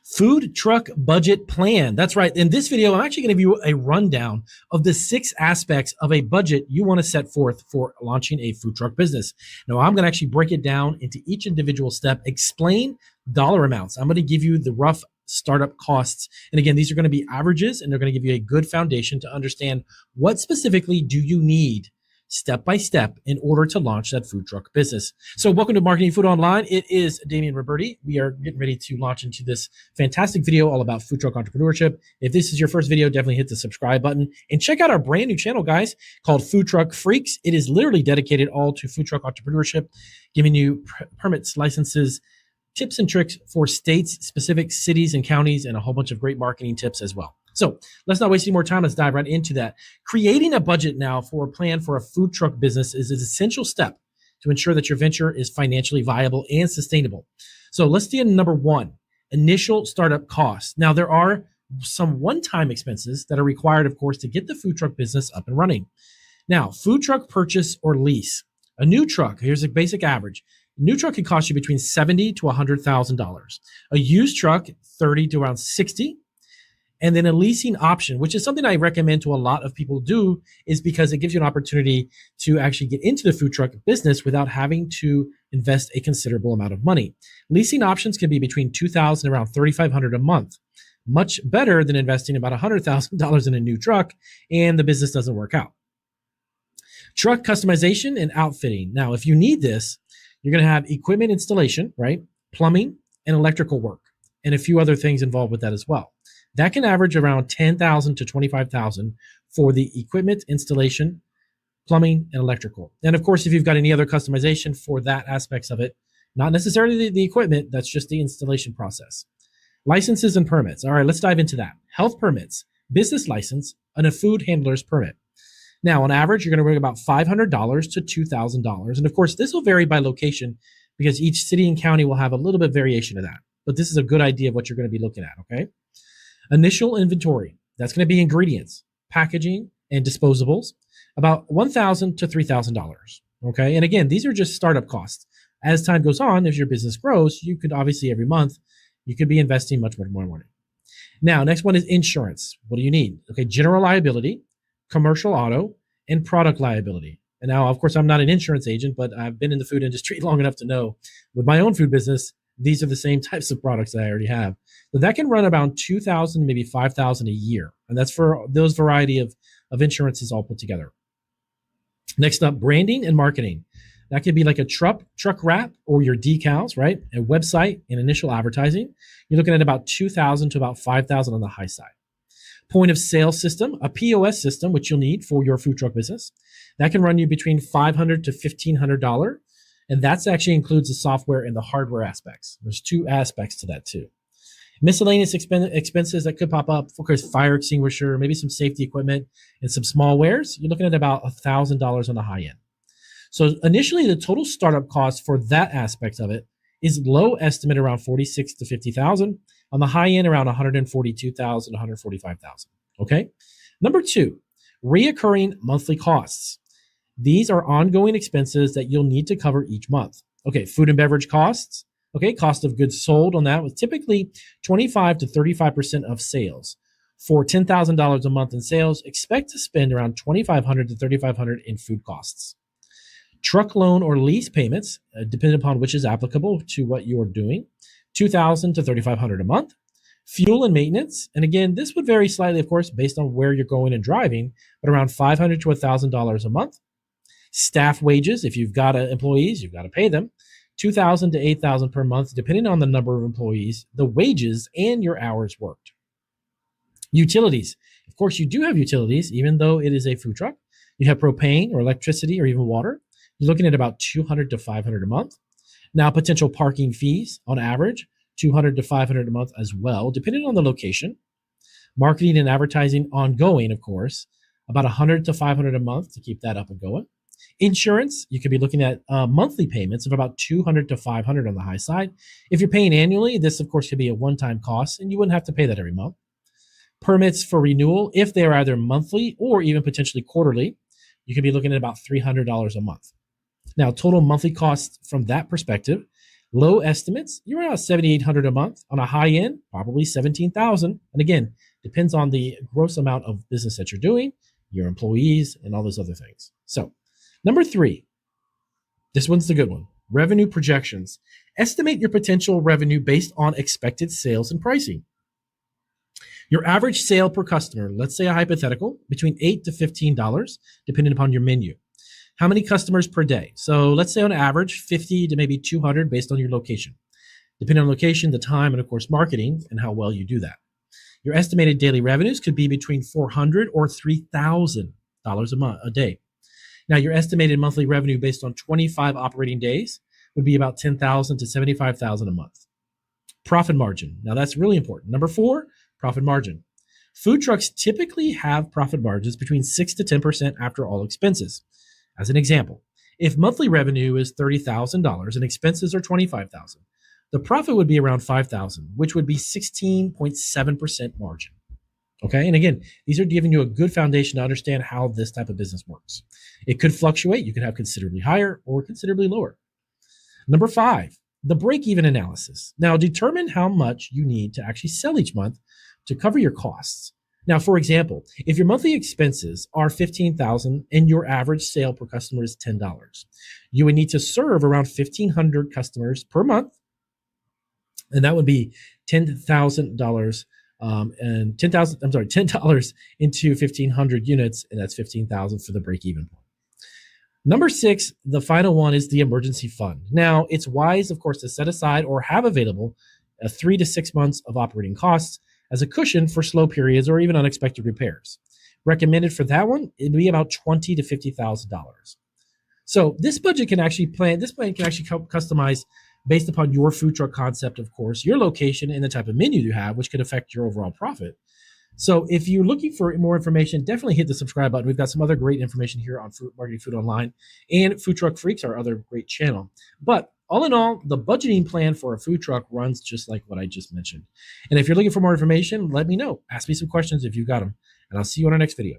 Food truck budget plan. That's right. In this video, I'm actually going to give you a rundown of the 6 aspects of a budget you want to set forth for launching a food truck business. Now, I'm going to actually break it down into each individual step, explain dollar amounts. I'm going to give you the rough startup costs. And again, these are going to be averages, and they're going to give you a good foundation to understand what specifically do you need step by step in order to launch that food truck business. So welcome to Marketing Food Online. It is Damian Roberti. We are getting ready to launch into this fantastic video all about food truck entrepreneurship. If this is your first video, definitely hit the subscribe button and check out our brand new channel, guys, called Food Truck Freaks. It is literally dedicated all to food truck entrepreneurship, giving you permits, licenses, tips and tricks for states, specific cities and counties, and a whole bunch of great marketing tips as well. So let's not waste any more time. Let's dive right into that. Creating a budget now for a plan for a food truck business is an essential step to ensure that your venture is financially viable and sustainable. So let's do number 1, initial startup costs. Now, there are some one-time expenses that are required, of course, to get the food truck business up and running. Now, food truck purchase or lease. A new truck, here's a basic average. A new truck can cost you between $70,000 to $100,000. A used truck, $30,000 to around $60,000. And then a leasing option, which is something I recommend to a lot of people do, is because it gives you an opportunity to actually get into the food truck business without having to invest a considerable amount of money. Leasing options can be between $2,000 and around $3,500 a month. Much better than investing about $100,000 in a new truck and the business doesn't work out. Truck customization and outfitting. Now, if you need this, you're going to have equipment installation, right? Plumbing and electrical work, and a few other things involved with that as well. That can average around $10,000 to $25,000 for the equipment installation, plumbing, and electrical. And of course, if you've got any other customization for that aspects of it, not necessarily the equipment, that's just the installation process. Licenses and permits. All right, let's dive into that. Health permits, business license, and a food handler's permit. Now, on average, you're going to bring about $500 to $2,000. And of course, this will vary by location because each city and county will have a little bit of variation of that. But this is a good idea of what you're going to be looking at, okay? Initial inventory, that's going to be ingredients, packaging, and disposables, about $1,000 to $3,000. Okay. And again, these are just startup costs. As time goes on, as your business grows, you could obviously every month, you could be investing much more money. Now, next one is insurance. What do you need? Okay. General liability, commercial auto, and product liability. And now, of course, I'm not an insurance agent, but I've been in the food industry long enough to know with my own food business, these are the same types of products that I already have. So that can run around $2,000, maybe $5,000 a year. And that's for those variety of insurances all put together. Next up, branding and marketing. That could be like a truck wrap or your decals, right? A website and initial advertising. You're looking at about $2,000 to about $5,000 on the high side. Point of sale system, a POS system, which you'll need for your food truck business. That can run you between $500 to $1,500. And that actually includes the software and the hardware aspects. There's 2 aspects to that too. Miscellaneous expenses that could pop up, of course, fire extinguisher, maybe some safety equipment, and some small wares. You're looking at about $1,000 on the high end. So initially, the total startup cost for that aspect of it is low estimate around $46,000 to $50,000. On the high end, around $142,000 to $145,000. Okay. Number 2, reoccurring monthly costs. These are ongoing expenses that you'll need to cover each month. Okay, food and beverage costs. Okay, cost of goods sold on that was typically 25 to 35% of sales. For $10,000 a month in sales, expect to spend around $2,500 to $3,500 in food costs. Truck loan or lease payments, depending upon which is applicable to what you're doing, $2,000 to $3,500 a month. Fuel and maintenance, and again, this would vary slightly, of course, based on where you're going and driving, but around $500 to $1,000 a month. Staff wages, if you've got employees, you've got to pay them, $2,000 to $8,000 per month, depending on the number of employees, the wages, and your hours worked. Utilities. Of course, you do have utilities, even though it is a food truck. You have propane or electricity or even water. You're looking at about $200 to $500 a month. Now, potential parking fees on average, $200 to $500 a month as well, depending on the location. Marketing and advertising ongoing, of course, about $100 to $500 a month to keep that up and going. Insurance, you could be looking at monthly payments of about $200 to $500 on the high side. If you're paying annually, this, of course, could be a one-time cost, and you wouldn't have to pay that every month. Permits for renewal, if they are either monthly or even potentially quarterly, you could be looking at about $300 a month. Now, total monthly costs from that perspective, Low estimates, you're around 7,800 a month. On a high end, probably 17,000. And again, depends on the gross amount of business that you're doing, your employees, and all those other things. So, number 3, this one's the good one. Revenue projections. Estimate your potential revenue based on expected sales and pricing. Your average sale per customer, let's say a hypothetical, between $8 to $15, depending upon your menu. How many customers per day? So let's say on average, 50 to maybe 200 based on your location. Depending on location, the time, and of course, marketing and how well you do that. Your estimated daily revenues could be between $400 or $3,000 a day. Now, your estimated monthly revenue based on 25 operating days would be about $10,000 to $75,000 a month. Profit margin. Now, that's really important. Number 4, profit margin. Food trucks typically have profit margins between 6 to 10% after all expenses. As an example, if monthly revenue is $30,000 and expenses are $25,000, the profit would be around $5,000, which would be 16.7% margin. Okay, and again, these are giving you a good foundation to understand how this type of business works. It could fluctuate. You could have considerably higher or considerably lower. Number 5, the break-even analysis. Now, determine how much you need to actually sell each month to cover your costs. Now, for example, if your monthly expenses are $15,000 and your average sale per customer is $10, you would need to serve around 1,500 customers per month, and that would be $10,000 and $10 into 1,500 units, and that's 15,000 for the break-even point. Number 6, the final one is the emergency fund. Now, it's wise, of course, to set aside or have available 3 to 6 months of operating costs as a cushion for slow periods or even unexpected repairs. Recommended for that one, it'd be about $20,000 to $50,000. So this budget can actually this plan can actually customize based upon your food truck concept, of course, your location and the type of menu you have, which could affect your overall profit. So if you're looking for more information, definitely hit the subscribe button. We've got some other great information here on Food Marketing Food Online and Food Truck Freaks, our other great channel. But all in all, the budgeting plan for a food truck runs just like what I just mentioned. And if you're looking for more information, let me know. Ask me some questions if you've got them. And I'll see you on our next video.